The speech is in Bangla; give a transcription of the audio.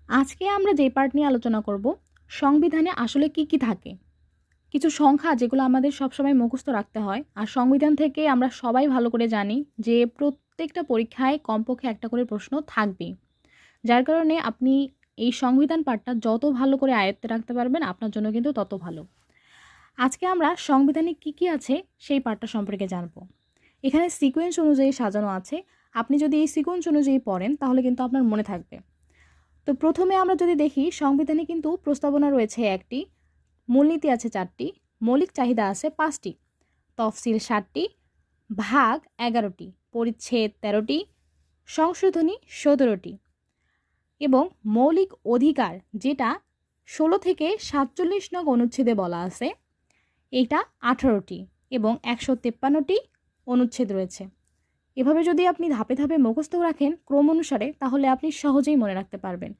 আজকে আমরা যে পার্ট নিয়ে আলোচনা করব, সংবিধানে আসলে কি কি থাকে। কিছু সংখ্যা যেগুলো আমাদের সবসময় মুখস্থ রাখতে হয়, আর সংবিধান থেকে আমরা সবাই ভালো করে জানি যে প্রত্যেকটা পরীক্ষায় কমপক্ষে একটা করে প্রশ্ন থাকবেই। যার কারণে আপনি এই সংবিধান পার্টটা যত ভালো করে আয়ত্তে রাখতে পারবেন আপনার জন্য কিন্তু তত ভালো। আজকে আমরা সংবিধানে কি কি আছে সেই পার্টটা সম্পর্কে জানব। এখানে সিকোয়েন্স অনুযায়ী সাজানো আছে। আপনি যদি এই সিকোয়েন্স অনুযায়ী পড়েন তাহলে কিন্তু আপনার মনে থাকবে। তো প্রথমে আমরা যদি দেখি, সংবিধানে কিন্তু প্রস্তাবনা রয়েছে একটি, মূলনীতি আছে 4টি, মৌলিক চাহিদা আছে 5টি, তফসিল 7টি, ভাগ 11টি, পরিচ্ছেদ 13টি, সংশোধনী 17টি এবং মৌলিক অধিকার, যেটা 16 থেকে 47 নং অনুচ্ছেদে বলা আছে, এটা 18টি এবং 153টি অনুচ্ছেদ রয়েছে। এভাবে যদি আপনি ধাপে ধাপে মুখস্থ রাখেন ক্রম অনুসারে, তাহলে আপনি সহজেই মনে রাখতে পারবেন।